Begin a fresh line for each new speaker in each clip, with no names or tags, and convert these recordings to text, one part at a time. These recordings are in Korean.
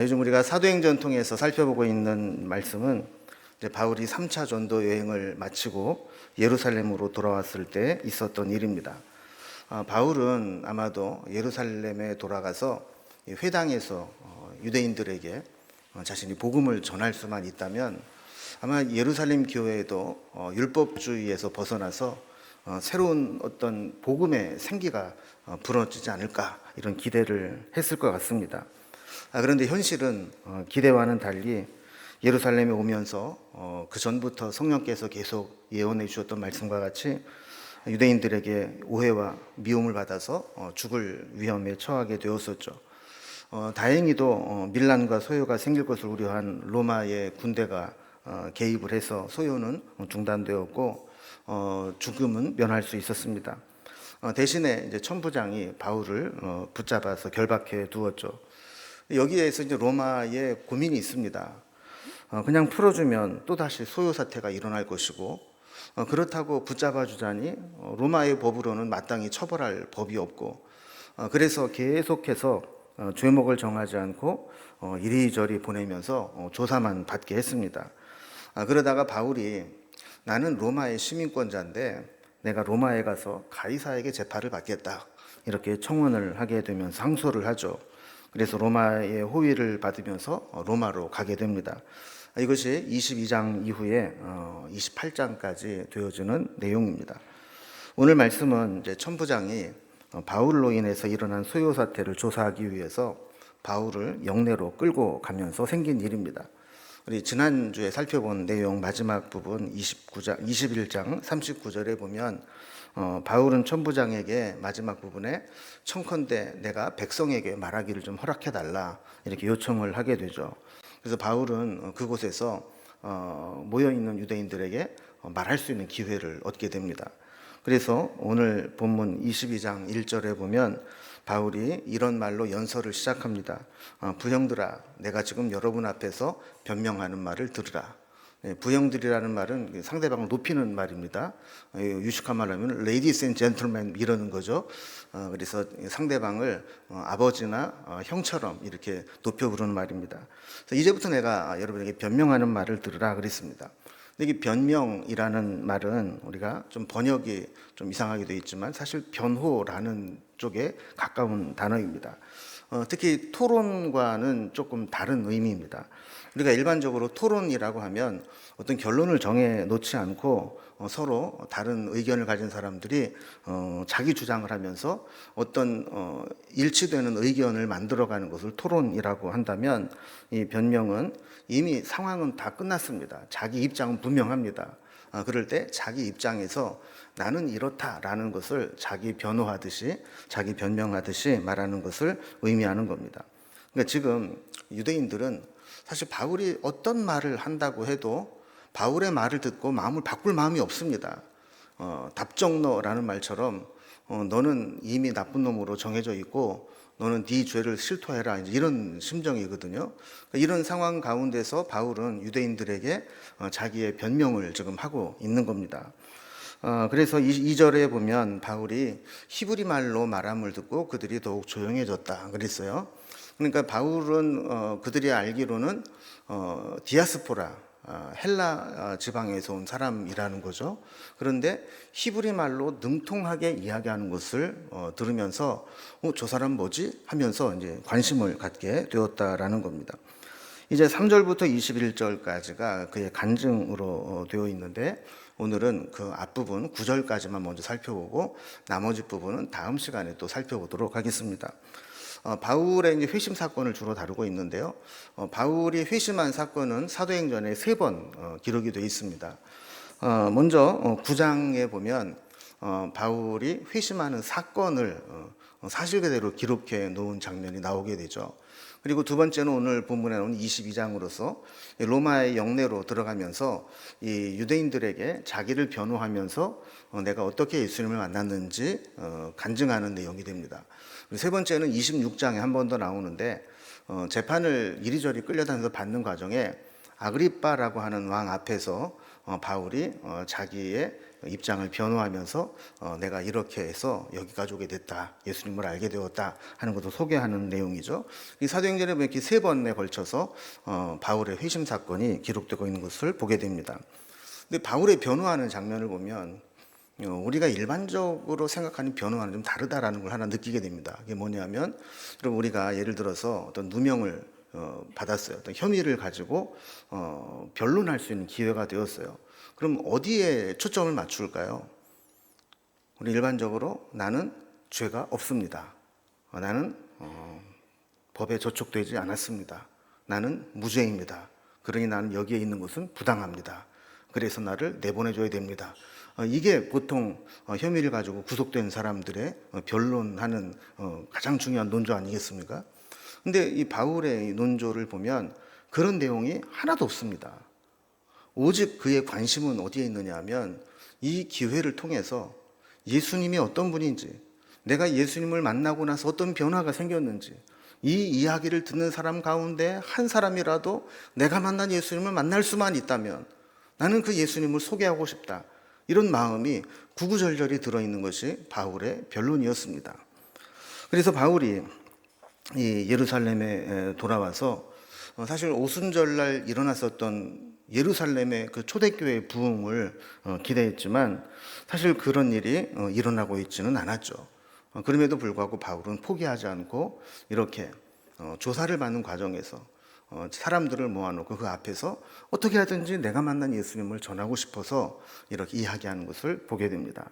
요즘 우리가 사도행전 통해서 살펴보고 있는 말씀은 이제 바울이 3차 전도 여행을 마치고 예루살렘으로 돌아왔을 때 있었던 일입니다. 바울은 아마도 예루살렘에 돌아가서 회당에서 유대인들에게 자신이 복음을 전할 수만 있다면 아마 예루살렘 교회도 율법주의에서 벗어나서 새로운 어떤 복음의 생기가 불어지지 않을까 이런 기대를 했을 것 같습니다. 그런데 현실은 기대와는 달리 예루살렘에 오면서 그 전부터 성령께서 계속 예언해 주셨던 말씀과 같이 유대인들에게 오해와 미움을 받아서 죽을 위험에 처하게 되었었죠. 다행히도 밀란과 소요가 생길 것을 우려한 로마의 군대가 개입을 해서 소요는 중단되었고 죽음은 면할 수 있었습니다. 대신에 이제 천부장이 바울을 붙잡아서 결박해 두었죠. 여기에서 이제 로마의 고민이 있습니다. 그냥 풀어주면 또다시 소요 사태가 일어날 것이고, 그렇다고 붙잡아 주자니 로마의 법으로는 마땅히 처벌할 법이 없고, 그래서 계속해서 죄목을 정하지 않고 이리저리 보내면서 조사만 받게 했습니다. 그러다가 바울이 나는 로마의 시민권자인데 내가 로마에 가서 가이사에게 재판을 받겠다 이렇게 청원을 하게 되면서 항소를 하죠. 그래서 로마의 호위를 받으면서 로마로 가게 됩니다. 이것이 22장 이후에 28장까지 되어지는 내용입니다. 오늘 말씀은 이제 천부장이 바울로 인해서 일어난 소요 사태를 조사하기 위해서 바울을 영내로 끌고 가면서 생긴 일입니다. 우리 지난주에 살펴본 내용 마지막 부분 21장 39절에 보면 바울은 천부장에게 마지막 부분에 청컨대 내가 백성에게 말하기를 좀 허락해달라 이렇게 요청을 하게 되죠. 그래서 바울은 그곳에서 모여있는 유대인들에게 말할 수 있는 기회를 얻게 됩니다. 그래서 오늘 본문 22장 1절에 보면 바울이 이런 말로 연설을 시작합니다. 부형들아, 내가 지금 여러분 앞에서 변명하는 말을 들으라. 부형들이라는 말은 상대방을 높이는 말입니다. 유식한 말로 하면 ladies and gentlemen 이러는 거죠. 그래서 상대방을 아버지나 형처럼 이렇게 높여 부르는 말입니다. 그래서 이제부터 내가 여러분에게 변명하는 말을 들으라 그랬습니다. 근데 이 변명이라는 말은 우리가 좀 번역이 좀 이상하게 되어 있지만 사실 변호라는 쪽에 가까운 단어입니다. 특히 토론과는 조금 다른 의미입니다. 우리가 일반적으로 토론이라고 하면 어떤 결론을 정해 놓지 않고 서로 다른 의견을 가진 사람들이 자기 주장을 하면서 어떤 일치되는 의견을 만들어가는 것을 토론이라고 한다면 이 변명은 이미 상황은 다 끝났습니다. 자기 입장은 분명합니다. 그럴 때 자기 입장에서 나는 이렇다라는 것을 자기 변호하듯이 자기 변명하듯이 말하는 것을 의미하는 겁니다. 그러니까 지금 유대인들은 사실 바울이 어떤 말을 한다고 해도 바울의 말을 듣고 마음을 바꿀 마음이 없습니다. 답정너라는 말처럼 너는 이미 나쁜 놈으로 정해져 있고 너는 네 죄를 실토해라 이런 심정이거든요. 그러니까 이런 상황 가운데서 바울은 유대인들에게 자기의 변명을 지금 하고 있는 겁니다. 그래서 2절에 보면 바울이 히브리 말로 말함을 듣고 그들이 더욱 조용해졌다 그랬어요. 그러니까 바울은 그들이 알기로는 디아스포라 헬라 지방에서 온 사람이라는 거죠. 그런데 히브리 말로 능통하게 이야기하는 것을 들으면서 저 사람 뭐지? 하면서 이제 관심을 갖게 되었다라는 겁니다. 이제 3절부터 21절까지가 그의 간증으로 되어 있는데 오늘은 그 앞부분 9절까지만 먼저 살펴보고 나머지 부분은 다음 시간에 또 살펴보도록 하겠습니다. 바울의 이제 회심 사건을 주로 다루고 있는데요. 바울이 회심한 사건은 사도행전에 3번 기록이 되어 있습니다. 먼저 9장에 보면 바울이 회심하는 사건을 사실 그대로 기록해 놓은 장면이 나오게 되죠. 그리고 두 번째는 오늘 본문에 나오는 22장으로서 로마의 영내로 들어가면서 이 유대인들에게 자기를 변호하면서 내가 어떻게 예수님을 만났는지 간증하는 내용이 됩니다. 세 번째는 26장에 한 번 더 나오는데 재판을 이리저리 끌려다니면서 받는 과정에 아그리빠라고 하는 왕 앞에서 바울이 자기의 입장을 변호하면서 내가 이렇게 해서 여기까지 오게 됐다, 예수님을 알게 되었다 하는 것도 소개하는 내용이죠. 이 사도행전에 보면 이렇게 3번에 걸쳐서 바울의 회심 사건이 기록되고 있는 것을 보게 됩니다. 근데 바울의 변호하는 장면을 보면 우리가 일반적으로 생각하는 변호와는 좀 다르다라는 걸 하나 느끼게 됩니다. 그게 뭐냐면, 여러분, 우리가 예를 들어서 어떤 누명을 받았어요. 어떤 혐의를 가지고 변론할 수 있는 기회가 되었어요. 그럼 어디에 초점을 맞출까요? 우리 일반적으로 나는 죄가 없습니다. 나는 법에 저촉되지 않았습니다. 나는 무죄입니다. 그러니 나는 여기에 있는 것은 부당합니다. 그래서 나를 내보내줘야 됩니다. 이게 보통 혐의를 가지고 구속된 사람들의 변론하는 가장 중요한 논조 아니겠습니까? 근데 이 바울의 논조를 보면 그런 내용이 하나도 없습니다. 오직 그의 관심은 어디에 있느냐 하면 이 기회를 통해서 예수님이 어떤 분인지, 내가 예수님을 만나고 나서 어떤 변화가 생겼는지, 이 이야기를 듣는 사람 가운데 한 사람이라도 내가 만난 예수님을 만날 수만 있다면 나는 그 예수님을 소개하고 싶다, 이런 마음이 구구절절히 들어있는 것이 바울의 변론이었습니다. 그래서 바울이 이 예루살렘에 돌아와서 사실 오순절날 일어났었던 예루살렘의 그 초대교회의 부흥을 기대했지만 사실 그런 일이 일어나고 있지는 않았죠. 그럼에도 불구하고 바울은 포기하지 않고 이렇게 조사를 받는 과정에서 사람들을 모아놓고 그 앞에서 어떻게 하든지 내가 만난 예수님을 전하고 싶어서 이렇게 이야기하는 것을 보게 됩니다.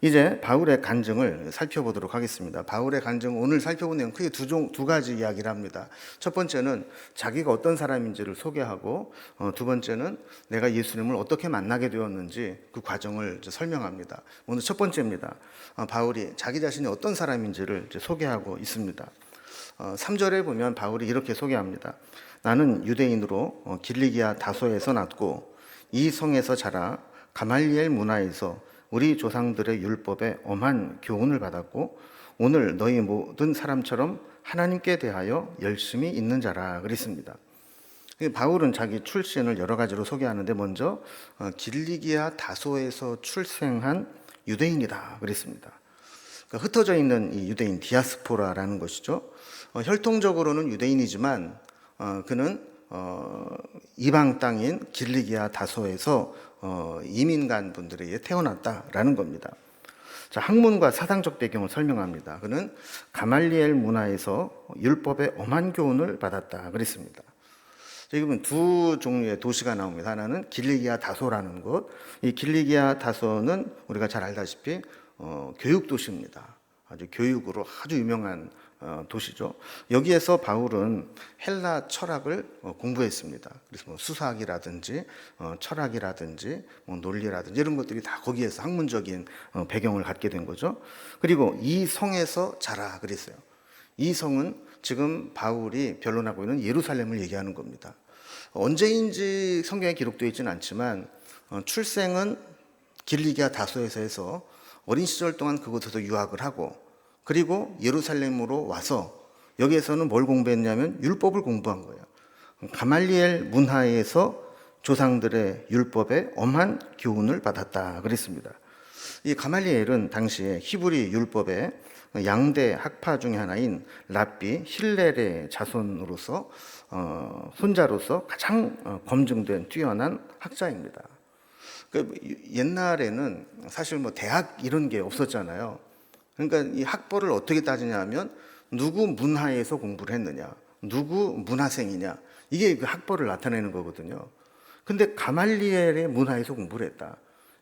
이제 바울의 간증을 살펴보도록 하겠습니다. 바울의 간증, 오늘 살펴본 내용 크게 두 가지 이야기를 합니다. 첫 번째는 자기가 어떤 사람인지를 소개하고, 두 번째는 내가 예수님을 어떻게 만나게 되었는지 그 과정을 설명합니다. 오늘 첫 번째입니다. 바울이 자기 자신이 어떤 사람인지를 소개하고 있습니다. 3절에 보면 바울이 이렇게 소개합니다. 나는 유대인으로 길리기아 다소에서 났고 이 성에서 자라 가말리엘 문화에서 우리 조상들의 율법에 엄한 교훈을 받았고 오늘 너희 모든 사람처럼 하나님께 대하여 열심히 있는 자라 그랬습니다. 바울은 자기 출신을 여러 가지로 소개하는데 먼저 길리기아 다소에서 출생한 유대인이다 그랬습니다. 그러니까 흩어져 있는 이 유대인 디아스포라라는 것이죠. 혈통적으로는 유대인이지만 그는 이방 땅인 길리기아 다소에서 이민 간 분들에 의해 태어났다라는 겁니다. 자, 학문과 사상적 배경을 설명합니다. 그는 가말리엘 문화에서 율법의 엄한 교훈을 받았다 그랬습니다. 여기 보면 두 종류의 도시가 나옵니다. 하나는 길리기아 다소라는 곳. 이 길리기아 다소는 우리가 잘 알다시피 교육 도시입니다. 아주 교육으로 아주 유명한 도시죠. 여기에서 바울은 헬라 철학을 공부했습니다. 그래서 뭐 수사학이라든지 철학이라든지 뭐 논리라든지 이런 것들이 다 거기에서 학문적인 배경을 갖게 된 거죠. 그리고 이 성에서 자라 그랬어요. 이 성은 지금 바울이 변론하고 있는 예루살렘을 얘기하는 겁니다. 언제인지 성경에 기록되어 있지는 않지만 출생은 길리기아 다소에서 해서 어린 시절 동안 그곳에서 유학을 하고 그리고 예루살렘으로 와서 여기에서는 뭘 공부했냐면 율법을 공부한 거예요. 가말리엘 문화에서 조상들의 율법에 엄한 교훈을 받았다 그랬습니다. 이 가말리엘은 당시에 히브리 율법의 양대 학파 중에 하나인 랍비 힐렐의 자손으로서 손자로서 가장 검증된 뛰어난 학자입니다. 옛날에는 사실 뭐 대학 이런 게 없었잖아요. 그러니까 이 학벌을 어떻게 따지냐면 누구 문화에서 공부를 했느냐, 누구 문화생이냐, 이게 그 학벌을 나타내는 거거든요. 근데 가말리엘의 문화에서 공부를 했다.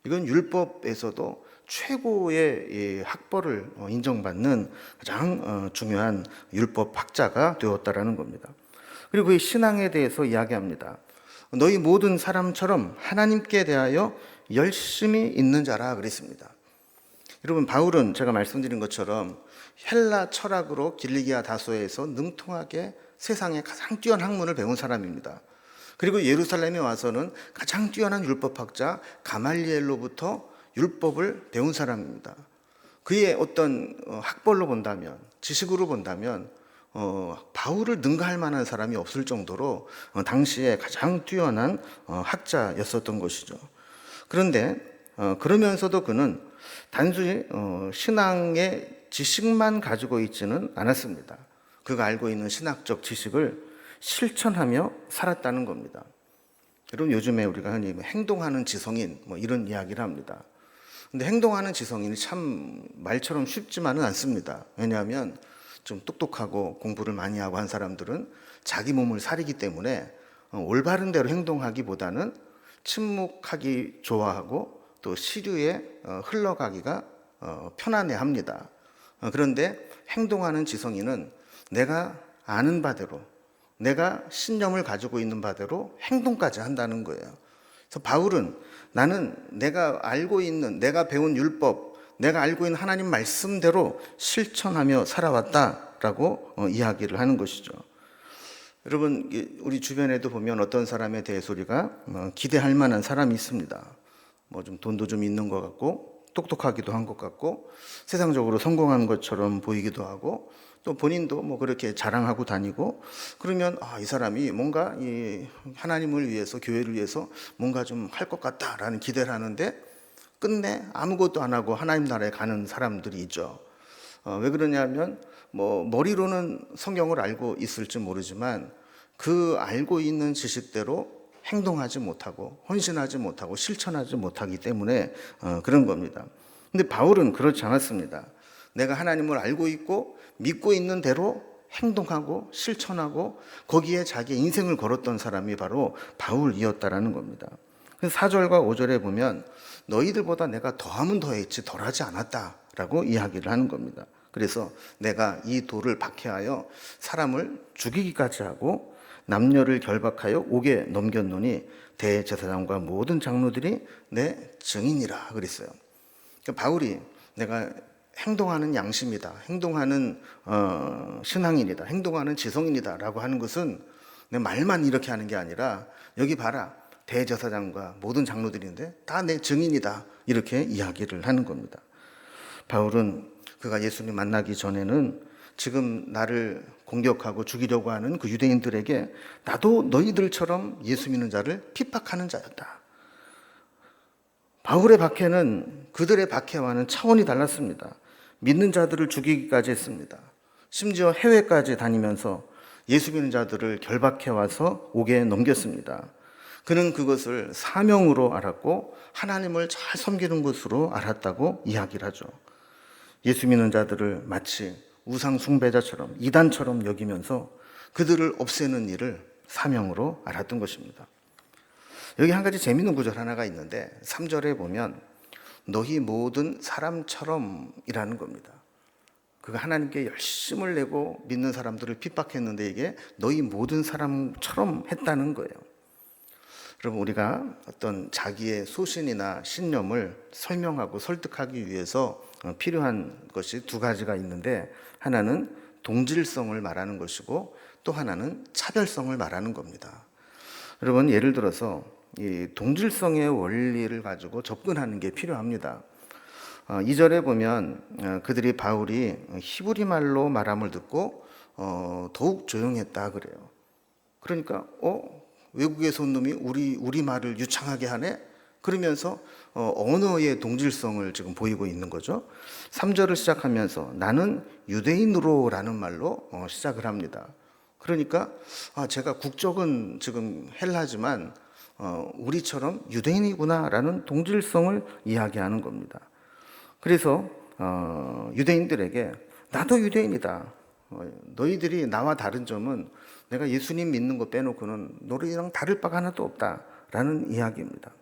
이건 율법에서도 최고의 학벌을 인정받는 가장 중요한 율법 학자가 되었다라는 겁니다. 그리고 이 신앙에 대해서 이야기합니다. 너희 모든 사람처럼 하나님께 대하여 열심히 있는 자라 그랬습니다. 여러분, 바울은 제가 말씀드린 것처럼 헬라 철학으로 길리기아 다소에서 능통하게 세상에 가장 뛰어난 학문을 배운 사람입니다. 그리고 예루살렘에 와서는 가장 뛰어난 율법학자 가말리엘로부터 율법을 배운 사람입니다. 그의 어떤 학벌로 본다면, 지식으로 본다면 바울을 능가할 만한 사람이 없을 정도로 당시에 가장 뛰어난 학자였었던 것이죠. 그런데 그러면서도 그는 단순히 신앙의 지식만 가지고 있지는 않았습니다. 그가 알고 있는 신학적 지식을 실천하며 살았다는 겁니다. 여러분, 요즘에 우리가 흔히 행동하는 지성인 이런 이야기를 합니다. 근데 행동하는 지성인이 참 말처럼 쉽지만은 않습니다. 왜냐하면 좀 똑똑하고 공부를 많이 하고 한 사람들은 자기 몸을 사리기 때문에 올바른 대로 행동하기보다는 침묵하기 좋아하고 또 시류에 흘러가기가 편안해 합니다. 그런데 행동하는 지성인은 내가 아는 바대로, 내가 신념을 가지고 있는 바대로 행동까지 한다는 거예요. 그래서 바울은 나는 내가 알고 있는, 내가 배운 율법, 내가 알고 있는 하나님 말씀대로 실천하며 살아왔다라고 이야기를 하는 것이죠. 여러분, 우리 주변에도 보면 어떤 사람에 대해서 우리가 기대할 만한 사람이 있습니다. 좀 돈도 좀 있는 것 같고, 똑똑하기도 한 것 같고, 세상적으로 성공한 것처럼 보이기도 하고, 또 본인도 그렇게 자랑하고 다니고, 그러면 이 사람이 뭔가 이 하나님을 위해서, 교회를 위해서 뭔가 좀 할 것 같다라는 기대를 하는데 끝내 아무것도 안 하고 하나님 나라에 가는 사람들이 있죠. 왜 그러냐면 머리로는 성경을 알고 있을지 모르지만 그 알고 있는 지식대로 행동하지 못하고 헌신하지 못하고 실천하지 못하기 때문에 그런 겁니다. 근데 바울은 그렇지 않았습니다. 내가 하나님을 알고 있고 믿고 있는 대로 행동하고 실천하고 거기에 자기의 인생을 걸었던 사람이 바로 바울이었다라는 겁니다. 그래서 4절과 5절에 보면 너희들보다 내가 더하면 더했지 덜하지 않았다라고 이야기를 하는 겁니다. 그래서 내가 이 돌을 박해하여 사람을 죽이기까지 하고 남녀를 결박하여 옥에 넘겼노니 대제사장과 모든 장로들이 내 증인이라 그랬어요. 그러니까 바울이 내가 행동하는 양심이다, 행동하는 신앙인이다, 행동하는 지성인이다 라고 하는 것은 내 말만 이렇게 하는 게 아니라 여기 봐라, 대제사장과 모든 장로들인데 다 내 증인이다, 이렇게 이야기를 하는 겁니다. 바울은 그가 예수님 만나기 전에는 지금 나를 공격하고 죽이려고 하는 그 유대인들에게 나도 너희들처럼 예수 믿는 자를 핍박하는 자였다. 바울의 박해는 그들의 박해와는 차원이 달랐습니다. 믿는 자들을 죽이기까지 했습니다. 심지어 해외까지 다니면서 예수 믿는 자들을 결박해 와서 옥에 넘겼습니다. 그는 그것을 사명으로 알았고 하나님을 잘 섬기는 것으로 알았다고 이야기를 하죠. 예수 믿는 자들을 마치 우상 숭배자처럼 이단처럼 여기면서 그들을 없애는 일을 사명으로 알았던 것입니다. 여기 한 가지 재미있는 구절 하나가 있는데 3절에 보면 너희 모든 사람처럼 이라는 겁니다. 그가 하나님께 열심을 내고 믿는 사람들을 핍박했는데 이게 너희 모든 사람처럼 했다는 거예요. 여러분, 우리가 어떤 자기의 소신이나 신념을 설명하고 설득하기 위해서 필요한 것이 두 가지가 있는데 하나는 동질성을 말하는 것이고 또 하나는 차별성을 말하는 겁니다. 여러분, 예를 들어서 이 동질성의 원리를 가지고 접근하는 게 필요합니다. 2절에 보면 그들이 바울이 히브리 말로 말함을 듣고 더욱 조용했다 그래요. 그러니까 외국에서 온 놈이 우리 말을 유창하게 하네? 그러면서 언어의 동질성을 지금 보이고 있는 거죠. 3절을 시작하면서 나는 유대인으로 라는 말로 시작을 합니다. 그러니까 제가 국적은 지금 헬라지만 우리처럼 유대인이구나 라는 동질성을 이야기하는 겁니다. 그래서 유대인들에게 나도 유대인이다. 너희들이 나와 다른 점은 내가 예수님 믿는 거 빼놓고는 너희랑 다를 바가 하나도 없다라는 이야기입니다.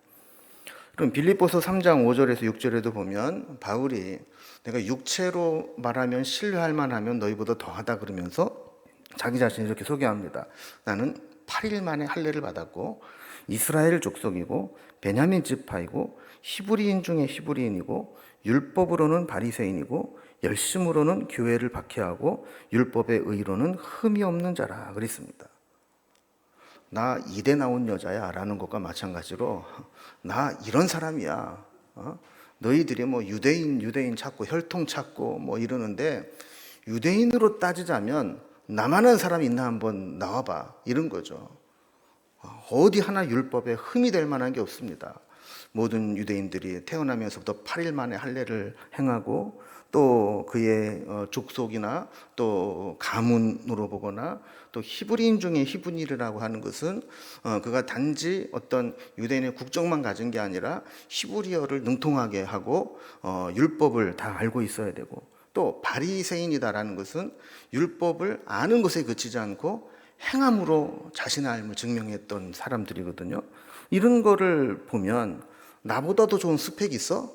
그럼 빌립보서 3장 5절에서 6절에도 보면 바울이 내가 육체로 말하면 신뢰할 만하면 너희보다 더하다 그러면서 자기 자신을 이렇게 소개합니다. 나는 8일 만에 할례를 받았고 이스라엘 족속이고 베냐민 지파이고 히브리인 중에 히브리인이고 율법으로는 바리새인이고 열심으로는 교회를 박해하고 율법의 의로는 흠이 없는 자라 그랬습니다. 나 이대 나온 여자야 라는 것과 마찬가지로 나 이런 사람이야. 너희들이 유대인 찾고 혈통 찾고 이러는데 유대인으로 따지자면 나만한 사람이 있나 한번 나와봐, 이런 거죠. 어디 하나 율법에 흠이 될 만한 게 없습니다. 모든 유대인들이 태어나면서부터 8일 만에 할례를 행하고 또 그의 족속이나 또 가문으로 보거나 또 히브리인 중에 히브리라고 하는 것은 그가 단지 어떤 유대인의 국적만 가진 게 아니라 히브리어를 능통하게 하고 율법을 다 알고 있어야 되고, 또 바리새인이다라는 것은 율법을 아는 것에 그치지 않고 행함으로 자신의 삶을 증명했던 사람들이거든요. 이런 거를 보면 나보다도 좋은 스펙이 있어?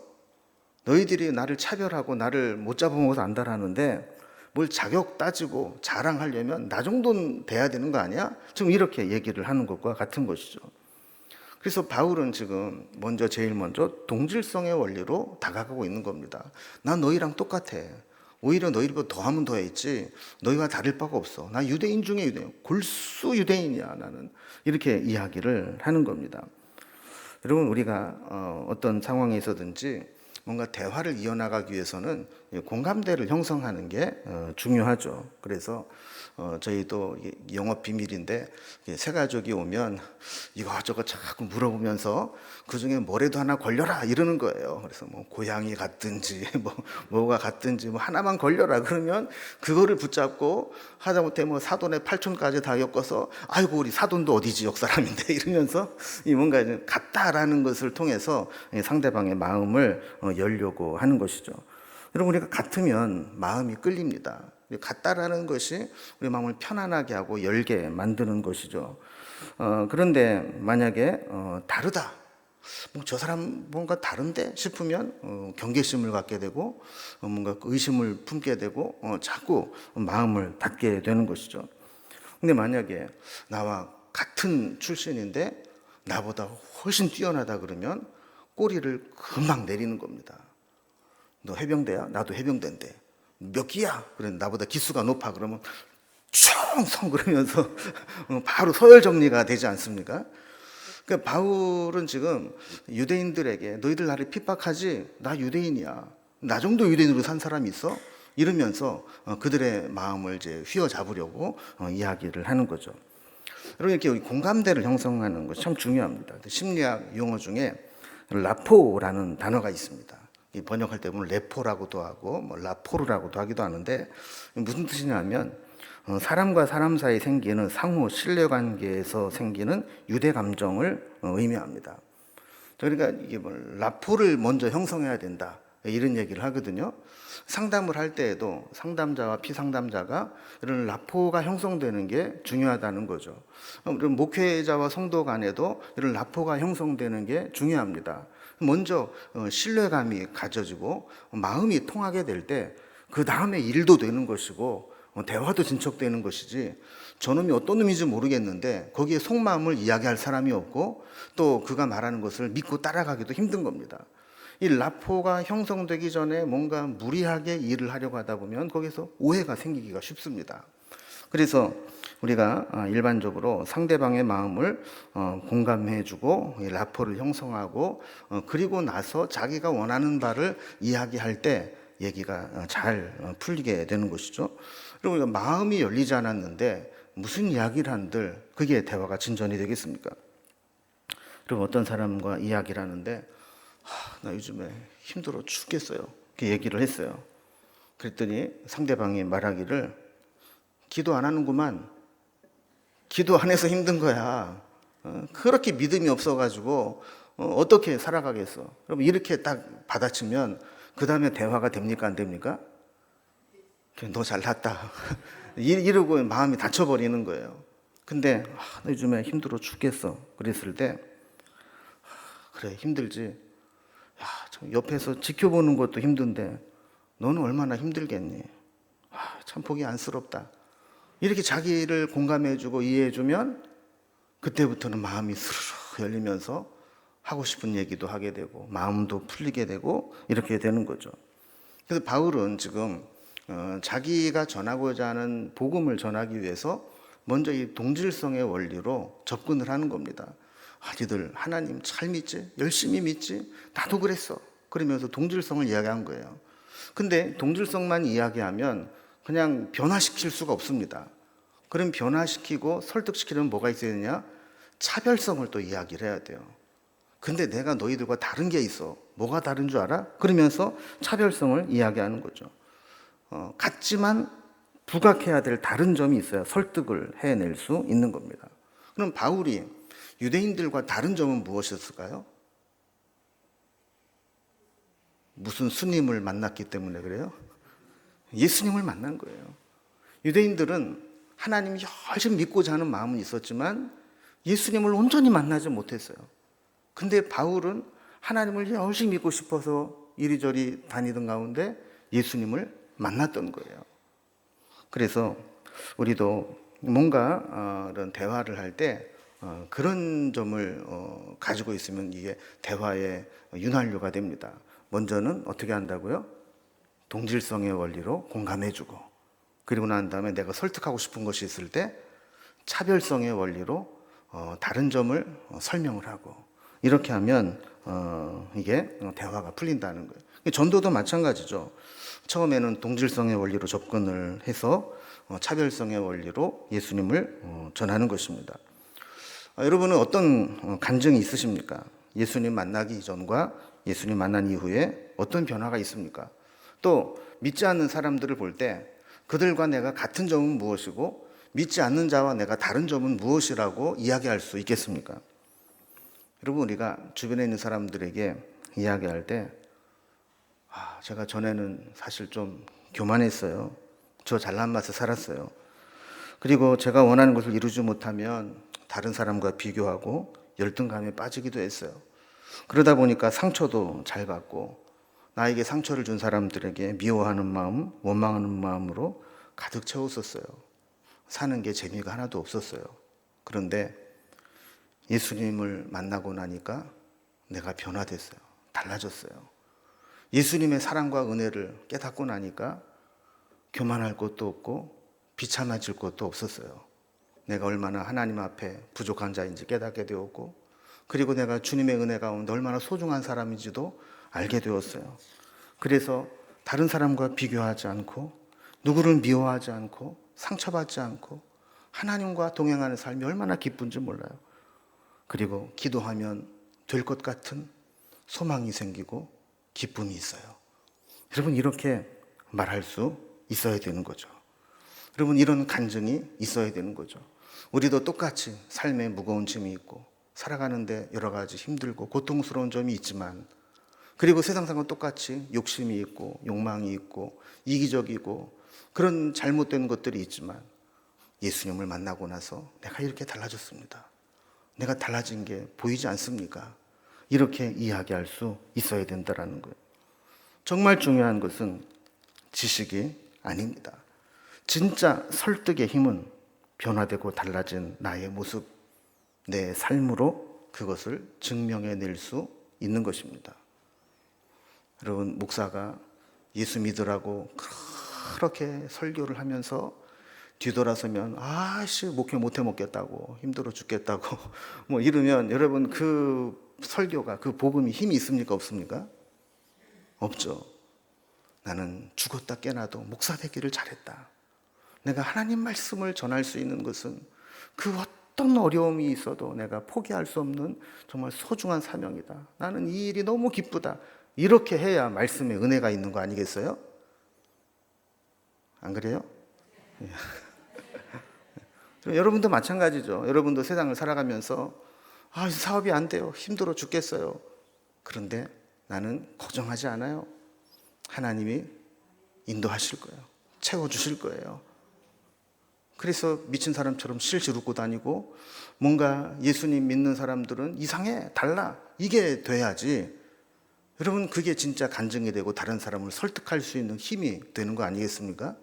너희들이 나를 차별하고 나를 못 잡아먹어서 안다라는데 뭘 자격 따지고 자랑하려면 나 정도는 돼야 되는 거 아니야? 지금 이렇게 얘기를 하는 것과 같은 것이죠. 그래서 바울은 지금 제일 먼저 동질성의 원리로 다가가고 있는 겁니다. 난 너희랑 똑같아. 오히려 너희보다 더하면 더했지 너희와 다를 바가 없어. 나 유대인 중에 유대인, 골수 유대인이야 나는. 이렇게 이야기를 하는 겁니다. 여러분, 우리가 어떤 상황에 있어든지 뭔가 대화를 이어나가기 위해서는 공감대를 형성하는 게 중요하죠. 그래서 저희도 영업 비밀인데 새 가족이 오면 이것저것 자꾸 물어보면서 그중에 뭐라도 하나 걸려라 이러는 거예요. 그래서 뭐 고양이 같든지 뭐가 같든지 뭐 하나만 걸려라 그러면 그거를 붙잡고 하다못해 뭐 사돈의 팔촌까지 다 엮어서 아이고 우리 사돈도 어디 지역 사람인데 이러면서 뭔가 같다라는 것을 통해서 상대방의 마음을 열려고 하는 것이죠. 여러분, 우리가 같으면 마음이 끌립니다. 같다라는 것이 우리 마음을 편안하게 하고 열게 만드는 것이죠. 그런데 만약에 다르다, 저 사람 뭔가 다른데 싶으면 경계심을 갖게 되고 뭔가 의심을 품게 되고 자꾸 마음을 닫게 되는 것이죠. 근데 만약에 나와 같은 출신인데 나보다 훨씬 뛰어나다 그러면 꼬리를 금방 내리는 겁니다. 너 해병대야? 나도 해병대인데. 몇 기야? 그래, 나보다 기수가 높아. 그러면 충성 그러면서 바로 서열 정리가 되지 않습니까? 그러니까 바울은 지금 유대인들에게 너희들 나를 핍박하지? 나 유대인이야. 나 정도 유대인으로 산 사람이 있어? 이러면서 그들의 마음을 이제 휘어잡으려고 이야기를 하는 거죠. 여러분, 이렇게 공감대를 형성하는 것이 참 중요합니다. 심리학 용어 중에 라포라는 단어가 있습니다. 번역할 때 보면 레포라고도 하고 라포르라고도 하기도 하는데 무슨 뜻이냐면 사람과 사람 사이 생기는 상호 신뢰관계에서 생기는 유대 감정을 의미합니다. 그러니까 이게 라포를 먼저 형성해야 된다 이런 얘기를 하거든요. 상담을 할 때에도 상담자와 피상담자가 이런 라포가 형성되는 게 중요하다는 거죠. 목회자와 성도 간에도 이런 라포가 형성되는 게 중요합니다. 먼저 신뢰감이 가져지고 마음이 통하게 될 때 그 다음에 일도 되는 것이고 대화도 진척되는 것이지, 저놈이 어떤 놈인지 모르겠는데 거기에 속마음을 이야기할 사람이 없고 또 그가 말하는 것을 믿고 따라가기도 힘든 겁니다. 이 라포가 형성되기 전에 뭔가 무리하게 일을 하려고 하다 보면 거기서 오해가 생기기가 쉽습니다. 그래서 우리가 일반적으로 상대방의 마음을 공감해주고 라포를 형성하고 그리고 나서 자기가 원하는 바를 이야기할 때 얘기가 잘 풀리게 되는 것이죠. 그리고 우리가 마음이 열리지 않았는데 무슨 이야기를 한들 그게 대화가 진전이 되겠습니까? 그리고 어떤 사람과 이야기를 하는데 나 요즘에 힘들어 죽겠어요 이렇게 얘기를 했어요. 그랬더니 상대방이 말하기를 기도 안 하는구만. 기도 안 해서 힘든 거야. 그렇게 믿음이 없어가지고 어떻게 살아가겠어. 여러분, 이렇게 딱 받아치면 그 다음에 대화가 됩니까 안 됩니까? 너 잘났다 이러고 마음이 닫혀버리는 거예요. 근데 나 요즘에 힘들어 죽겠어 그랬을 때 그래 힘들지. 옆에서 지켜보는 것도 힘든데 너는 얼마나 힘들겠니. 참 보기 안쓰럽다. 이렇게 자기를 공감해주고 이해해주면 그때부터는 마음이 스르르 열리면서 하고 싶은 얘기도 하게 되고 마음도 풀리게 되고 이렇게 되는 거죠. 그래서 바울은 지금 자기가 전하고자 하는 복음을 전하기 위해서 먼저 이 동질성의 원리로 접근을 하는 겁니다. 니들 하나님 잘 믿지? 열심히 믿지? 나도 그랬어. 그러면서 동질성을 이야기한 거예요. 근데 동질성만 이야기하면 그냥 변화시킬 수가 없습니다. 그럼 변화시키고 설득시키려면 뭐가 있어야 되냐? 차별성을 또 이야기를 해야 돼요. 근데 내가 너희들과 다른 게 있어. 뭐가 다른 줄 알아? 그러면서 차별성을 이야기하는 거죠. 같지만 부각해야 될 다른 점이 있어야 설득을 해낼 수 있는 겁니다. 그럼 바울이 유대인들과 다른 점은 무엇이었을까요? 무슨 스님을 만났기 때문에 그래요? 예수님을 만난 거예요. 유대인들은 하나님 열심히 믿고자 하는 마음은 있었지만 예수님을 온전히 만나지 못했어요. 근데 바울은 하나님을 열심히 믿고 싶어서 이리저리 다니던 가운데 예수님을 만났던 거예요. 그래서 우리도 뭔가 이런 대화를 할 때 그런 점을 가지고 있으면 이게 대화의 윤활유가 됩니다. 먼저는 어떻게 한다고요? 동질성의 원리로 공감해주고, 그리고 난 다음에 내가 설득하고 싶은 것이 있을 때 차별성의 원리로 다른 점을 설명을 하고, 이렇게 하면 이게 대화가 풀린다는 거예요. 전도도 마찬가지죠. 처음에는 동질성의 원리로 접근을 해서 차별성의 원리로 예수님을 전하는 것입니다. 여러분은 어떤 간증이 있으십니까? 예수님 만나기 이전과 예수님 만난 이후에 어떤 변화가 있습니까? 또 믿지 않는 사람들을 볼 때 그들과 내가 같은 점은 무엇이고 믿지 않는 자와 내가 다른 점은 무엇이라고 이야기할 수 있겠습니까? 여러분, 우리가 주변에 있는 사람들에게 이야기할 때 제가 전에는 사실 좀 교만했어요. 저 잘난 맛에 살았어요. 그리고 제가 원하는 것을 이루지 못하면 다른 사람과 비교하고 열등감에 빠지기도 했어요. 그러다 보니까 상처도 잘 받고 나에게 상처를 준 사람들에게 미워하는 마음, 원망하는 마음으로 가득 채웠었어요. 사는 게 재미가 하나도 없었어요. 그런데 예수님을 만나고 나니까 내가 변화됐어요. 달라졌어요. 예수님의 사랑과 은혜를 깨닫고 나니까 교만할 것도 없고 비참해질 것도 없었어요. 내가 얼마나 하나님 앞에 부족한 자인지 깨닫게 되었고, 그리고 내가 주님의 은혜 가운데 얼마나 소중한 사람인지도 알게 되었어요. 그래서 다른 사람과 비교하지 않고 누구를 미워하지 않고 상처받지 않고 하나님과 동행하는 삶이 얼마나 기쁜지 몰라요. 그리고 기도하면 될 것 같은 소망이 생기고 기쁨이 있어요. 여러분, 이렇게 말할 수 있어야 되는 거죠. 여러분, 이런 간증이 있어야 되는 거죠. 우리도 똑같이 삶에 무거운 짐이 있고 살아가는데 여러 가지 힘들고 고통스러운 점이 있지만, 그리고 세상상은 똑같이 욕심이 있고 욕망이 있고 이기적이고 그런 잘못된 것들이 있지만 예수님을 만나고 나서 내가 이렇게 달라졌습니다. 내가 달라진 게 보이지 않습니까? 이렇게 이야기할 수 있어야 된다는 거예요. 정말 중요한 것은 지식이 아닙니다. 진짜 설득의 힘은 변화되고 달라진 나의 모습, 내 삶으로 그것을 증명해낼 수 있는 것입니다. 여러분, 목사가 예수 믿으라고 그렇게 설교를 하면서 뒤돌아서면 목회 못해 먹겠다고, 힘들어 죽겠다고 뭐 이러면 여러분, 그 설교가, 그 복음이 힘이 있습니까? 없습니까? 없죠. 나는 죽었다 깨나도 목사 되기를 잘했다. 내가 하나님 말씀을 전할 수 있는 것은 그 어떤 어려움이 있어도 내가 포기할 수 없는 정말 소중한 사명이다. 나는 이 일이 너무 기쁘다. 이렇게 해야 말씀에 은혜가 있는 거 아니겠어요? 안 그래요? 여러분도 마찬가지죠. 여러분도 세상을 살아가면서 사업이 안 돼요. 힘들어 죽겠어요. 그런데 나는 걱정하지 않아요. 하나님이 인도하실 거예요. 채워주실 거예요. 그래서 미친 사람처럼 실실 웃고 다니고, 뭔가 예수님 믿는 사람들은 이상해, 달라, 이게 돼야지. 여러분, 그게 진짜 간증이 되고 다른 사람을 설득할 수 있는 힘이 되는 거 아니겠습니까?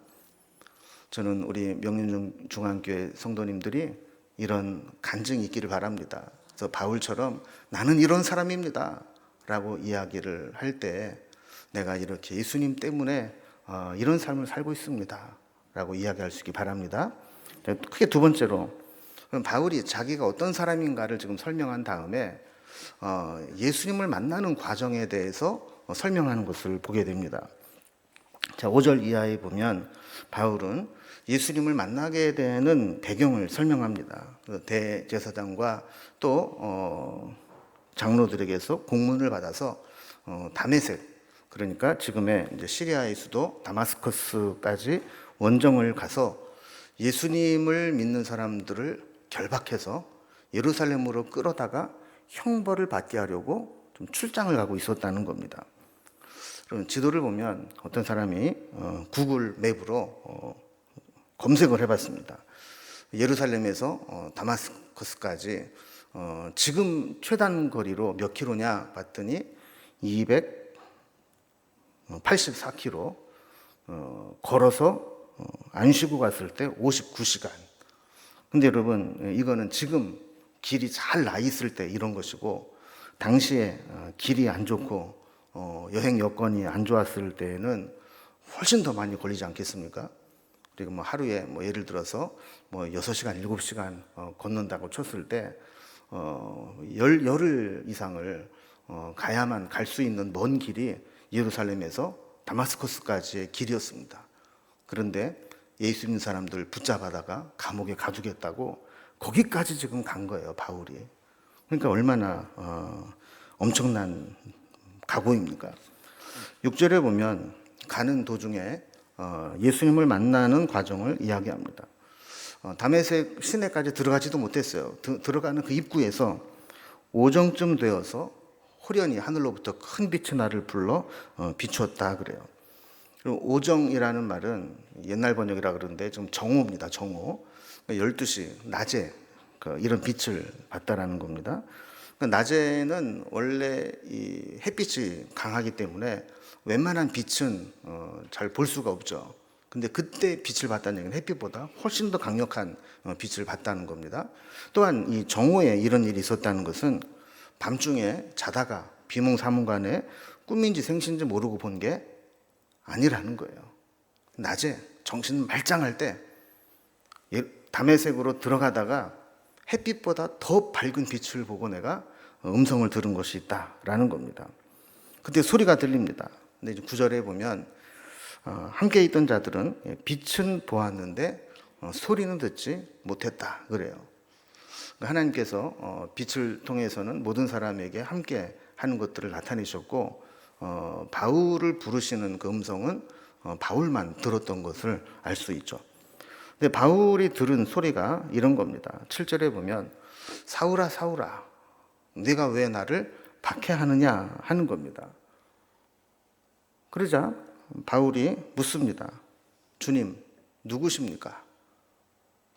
저는 우리 명륜중앙교회 성도님들이 이런 간증이 있기를 바랍니다. 그래서 바울처럼 나는 이런 사람입니다 라고 이야기를 할 때 내가 이렇게 예수님 때문에 이런 삶을 살고 있습니다 라고 이야기할 수 있기 바랍니다. 크게 두 번째로, 바울이 자기가 어떤 사람인가를 지금 설명한 다음에 예수님을 만나는 과정에 대해서 설명하는 것을 보게 됩니다. 자, 5절 이하에 보면 바울은 예수님을 만나게 되는 배경을 설명합니다. 그 대제사장과 또 장로들에게서 공문을 받아서 다메섹, 그러니까 지금의 이제 시리아의 수도 다마스커스까지 원정을 가서 예수님을 믿는 사람들을 결박해서 예루살렘으로 끌어다가 형벌을 받게 하려고 좀 출장을 가고 있었다는 겁니다. 그럼 지도를 보면 어떤 사람이 구글 맵으로 검색을 해봤습니다. 예루살렘에서 다마스커스까지 지금 최단 거리로 몇 킬로냐 봤더니 284킬로, 걸어서 안 쉬고 갔을 때 59시간. 근데 여러분, 이거는 지금 길이 잘 나 있을 때 이런 것이고, 당시에 길이 안 좋고 여행 여건이 안 좋았을 때는 훨씬 더 많이 걸리지 않겠습니까? 그리고 뭐 하루에 뭐 예를 들어서 뭐 6시간, 7시간 걷는다고 쳤을 때 열흘 이상을 가야만 갈 수 있는 먼 길이 예루살렘에서 다마스커스까지의 길이었습니다. 그런데 예수 믿는 사람들 붙잡아다가 감옥에 가두겠다고 거기까지 지금 간 거예요, 바울이. 그러니까 얼마나 엄청난 각오입니까? 6절에 보면 가는 도중에 예수님을 만나는 과정을 이야기합니다. 다메섹 시내까지 들어가지도 못했어요. 들어가는 그 입구에서 오정쯤 되어서 호련히 하늘로부터 큰 빛이 나를 불러 비추었다 그래요. 그리고 오정이라는 말은 옛날 번역이라 그러는데 좀 정오입니다. 정오. 12시 낮에 이런 빛을 봤다라는 겁니다. 낮에는 원래 이 햇빛이 강하기 때문에 웬만한 빛은 잘 볼 수가 없죠. 근데 그때 빛을 봤다는 얘기는 햇빛보다 훨씬 더 강력한 빛을 봤다는 겁니다. 또한 이 정오에 이런 일이 있었다는 것은 밤중에 자다가 비몽사몽간에 꿈인지 생신인지 모르고 본 게 아니라는 거예요. 낮에 정신 말짱할 때 다메섹으로 들어가다가 햇빛보다 더 밝은 빛을 보고 내가 음성을 들은 것이 있다라는 겁니다. 그때 소리가 들립니다. 근데 이제 9절에 보면 함께 있던 자들은 빛은 보았는데 소리는 듣지 못했다 그래요. 하나님께서 빛을 통해서는 모든 사람에게 함께 하는 것들을 나타내셨고 바울을 부르시는 그 음성은 바울만 들었던 것을 알 수 있죠. 근데 바울이 들은 소리가 이런 겁니다. 7절에 보면 사울아 사울아 네가 왜 나를 박해하느냐 하는 겁니다. 그러자 바울이 묻습니다. 주님 누구십니까?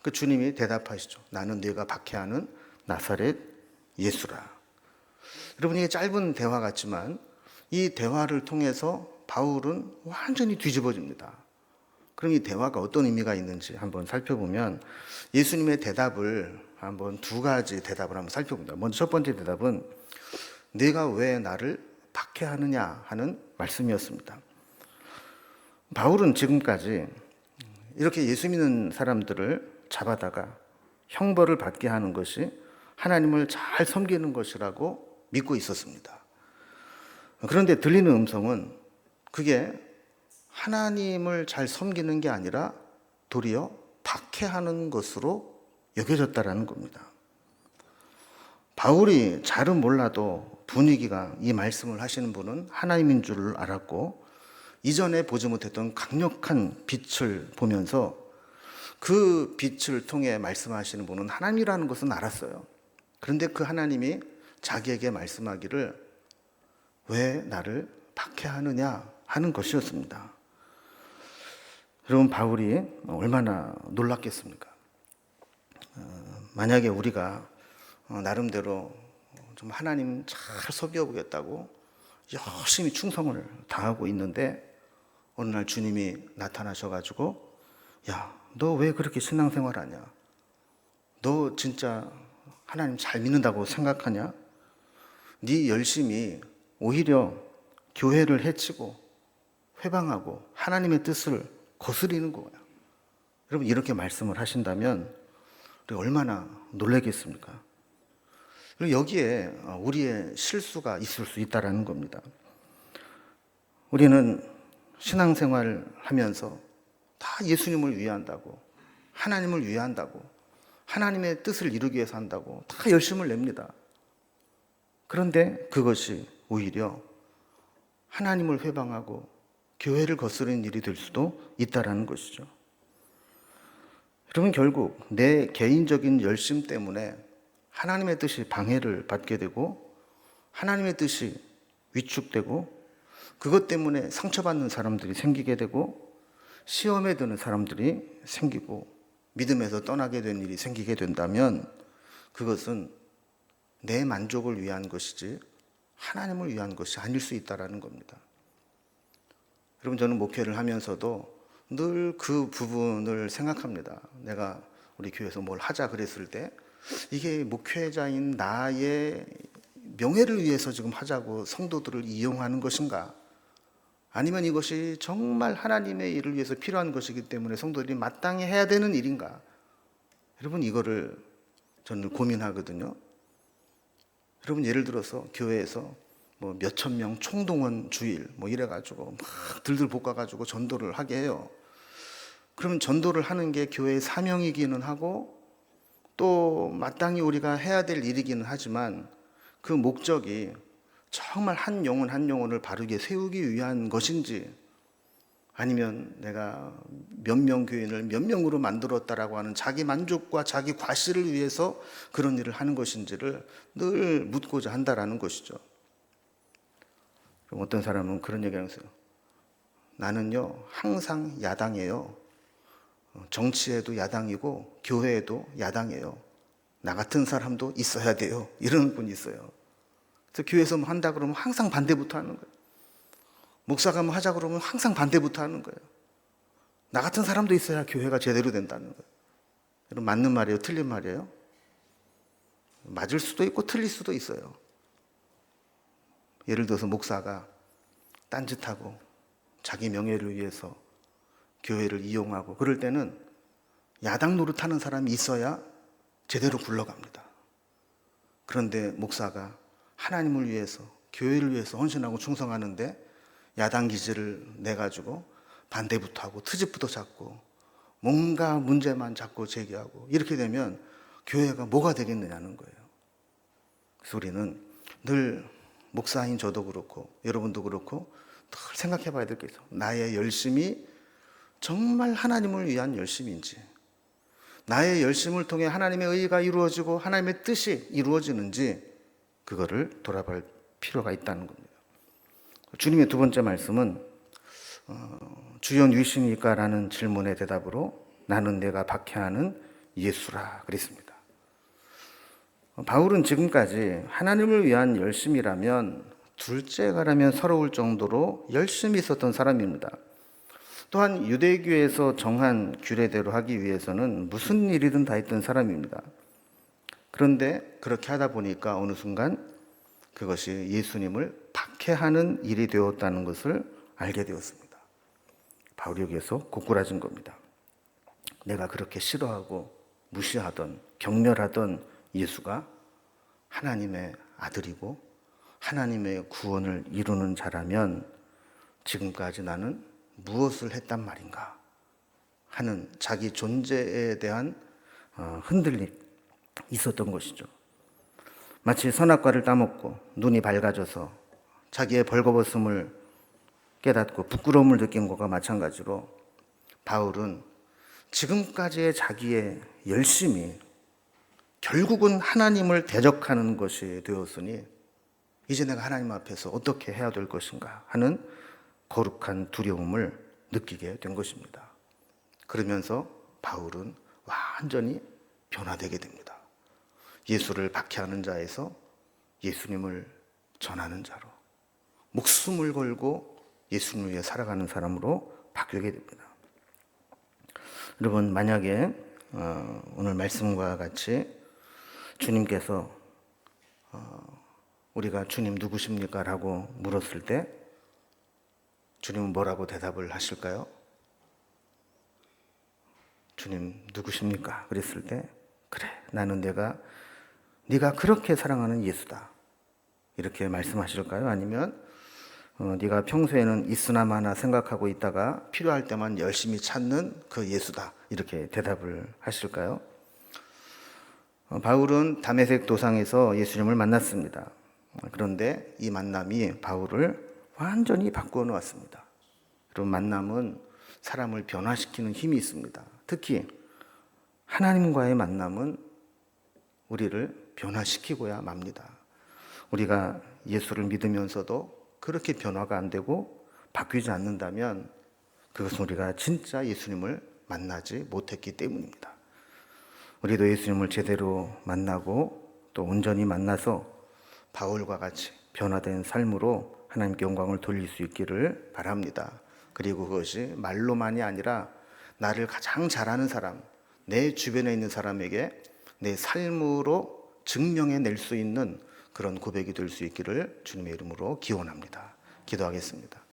그 주님이 대답하시죠. 나는 네가 박해하는 나사렛 예수라. 여러분, 이게 짧은 대화 같지만 이 대화를 통해서 바울은 완전히 뒤집어집니다. 그럼 이 대화가 어떤 의미가 있는지 한번 살펴보면 예수님의 대답을 한번 두 가지 대답을 한번 살펴봅니다. 먼저 첫 번째 대답은 네가 왜 나를 박해하느냐 하는 말씀이었습니다. 바울은 지금까지 이렇게 예수 믿는 사람들을 잡아다가 형벌을 받게 하는 것이 하나님을 잘 섬기는 것이라고 믿고 있었습니다. 그런데 들리는 음성은 그게 하나님을 잘 섬기는 게 아니라 도리어 박해하는 것으로 여겨졌다라는 겁니다. 바울이 잘은 몰라도 분위기가 이 말씀을 하시는 분은 하나님인 줄 알았고 이전에 보지 못했던 강력한 빛을 보면서 그 빛을 통해 말씀하시는 분은 하나님이라는 것은 알았어요. 그런데 그 하나님이 자기에게 말씀하기를 왜 나를 박해하느냐 하는 것이었습니다. 여러분, 바울이 얼마나 놀랐겠습니까? 만약에 우리가 나름대로 좀 하나님 잘 섬겨보겠다고 열심히 충성을 다하고 있는데 어느 날 주님이 나타나셔가지고 야, 너 왜 그렇게 신앙생활하냐? 너 진짜 하나님 잘 믿는다고 생각하냐? 네 열심히 오히려 교회를 해치고 회방하고 하나님의 뜻을 거스리는 거야. 여러분, 이렇게 말씀을 하신다면 우리가 얼마나 놀라겠습니까? 그리고 여기에 우리의 실수가 있을 수 있다는 겁니다. 우리는 신앙생활 하면서 다 예수님을 위한다고, 하나님을 위한다고, 하나님의 뜻을 이루기 위해서 한다고 다 열심을 냅니다. 그런데 그것이 오히려 하나님을 회방하고 교회를 거스르는 일이 될 수도 있다라는 것이죠. 여러분, 결국 내 개인적인 열심 때문에 하나님의 뜻이 방해를 받게 되고 하나님의 뜻이 위축되고 그것 때문에 상처받는 사람들이 생기게 되고 시험에 드는 사람들이 생기고 믿음에서 떠나게 된 일이 생기게 된다면 그것은 내 만족을 위한 것이지 하나님을 위한 것이 아닐 수 있다는 겁니다. 여러분, 저는 목회를 하면서도 늘 그 부분을 생각합니다. 내가 우리 교회에서 뭘 하자 그랬을 때 이게 목회자인 나의 명예를 위해서 지금 하자고 성도들을 이용하는 것인가? 아니면 이것이 정말 하나님의 일을 위해서 필요한 것이기 때문에 성도들이 마땅히 해야 되는 일인가? 여러분, 이거를 저는 고민하거든요. 여러분, 예를 들어서 교회에서 뭐 몇천 명 총동원 주일 뭐 이래가지고 막 들들 볶아가지고 전도를 하게 해요. 그러면 전도를 하는 게 교회의 사명이기는 하고 또 마땅히 우리가 해야 될 일이기는 하지만 그 목적이 정말 한 영혼 한 영혼을 바르게 세우기 위한 것인지 아니면 내가 몇 명 교인을 몇 명으로 만들었다라고 하는 자기 만족과 자기 과시를 위해서 그런 일을 하는 것인지를 늘 묻고자 한다라는 것이죠. 어떤 사람은 그런 얘기를 하면서 나는요 항상 야당이에요. 정치에도 야당이고 교회에도 야당이에요. 나 같은 사람도 있어야 돼요. 이러는 분이 있어요. 그래서 교회에서 뭐 한다 그러면 항상 반대부터 하는 거예요. 목사가 뭐 하자 그러면 항상 반대부터 하는 거예요. 나 같은 사람도 있어야 교회가 제대로 된다는 거예요. 여러분, 맞는 말이에요? 틀린 말이에요? 맞을 수도 있고 틀릴 수도 있어요. 예를 들어서 목사가 딴짓하고 자기 명예를 위해서 교회를 이용하고 그럴 때는 야당 노릇하는 사람이 있어야 제대로 굴러갑니다. 그런데 목사가 하나님을 위해서 교회를 위해서 헌신하고 충성하는데 야당 기질을 내가지고 반대부터 하고 트집부터 잡고 뭔가 문제만 자꾸 제기하고 이렇게 되면 교회가 뭐가 되겠느냐는 거예요. 그래서 우리는 늘 목사인 저도 그렇고 여러분도 그렇고 늘 생각해 봐야 될 게 있어요. 나의 열심이 정말 하나님을 위한 열심인지, 나의 열심을 통해 하나님의 의가 이루어지고 하나님의 뜻이 이루어지는지 그거를 돌아볼 필요가 있다는 겁니다. 주님의 두 번째 말씀은 주여 누구십니까? 라는 질문의 대답으로 나는 내가 박해하는 예수라 그랬습니다. 바울은 지금까지 하나님을 위한 열심이라면 둘째가라면 서러울 정도로 열심히 있었던 사람입니다. 또한 유대교에서 정한 규례대로 하기 위해서는 무슨 일이든 다 했던 사람입니다. 그런데 그렇게 하다 보니까 어느 순간 그것이 예수님을 박해하는 일이 되었다는 것을 알게 되었습니다. 바울이 여기에서 고꾸라진 겁니다. 내가 그렇게 싫어하고 무시하던 경멸하던 예수가 하나님의 아들이고 하나님의 구원을 이루는 자라면 지금까지 나는 무엇을 했단 말인가 하는 자기 존재에 대한 흔들림이 있었던 것이죠. 마치 선악과를 따먹고 눈이 밝아져서 자기의 벌거벗음을 깨닫고 부끄러움을 느낀 것과 마찬가지로 바울은 지금까지의 자기의 열심이 결국은 하나님을 대적하는 것이 되었으니 이제 내가 하나님 앞에서 어떻게 해야 될 것인가 하는 거룩한 두려움을 느끼게 된 것입니다. 그러면서 바울은 완전히 변화되게 됩니다. 예수를 박해하는 자에서 예수님을 전하는 자로 목숨을 걸고 예수님을 위해 살아가는 사람으로 바뀌게 됩니다. 여러분, 만약에 오늘 말씀과 같이 주님께서 우리가 주님 누구십니까? 라고 물었을 때 주님은 뭐라고 대답을 하실까요? 주님 누구십니까? 그랬을 때 그래, 나는 네가 그렇게 사랑하는 예수다 이렇게 말씀하실까요? 아니면 네가 평소에는 있으나 마나 생각하고 있다가 필요할 때만 열심히 찾는 그 예수다. 이렇게 대답을 하실까요? 바울은 다메섹 도상에서 예수님을 만났습니다. 그런데 이 만남이 바울을 완전히 바꾸어 놓았습니다. 그런 만남은 사람을 변화시키는 힘이 있습니다. 특히 하나님과의 만남은 우리를 변화시키고야 맙니다. 우리가 예수를 믿으면서도 그렇게 변화가 안 되고 바뀌지 않는다면 그것은 우리가 진짜 예수님을 만나지 못했기 때문입니다. 우리도 예수님을 제대로 만나고 또 온전히 만나서 바울과 같이 변화된 삶으로 하나님께 영광을 돌릴 수 있기를 바랍니다. 그리고 그것이 말로만이 아니라 나를 가장 잘 아는 사람, 내 주변에 있는 사람에게 내 삶으로 증명해낼 수 있는 그런 고백이 될 수 있기를 주님의 이름으로 기원합니다. 기도하겠습니다.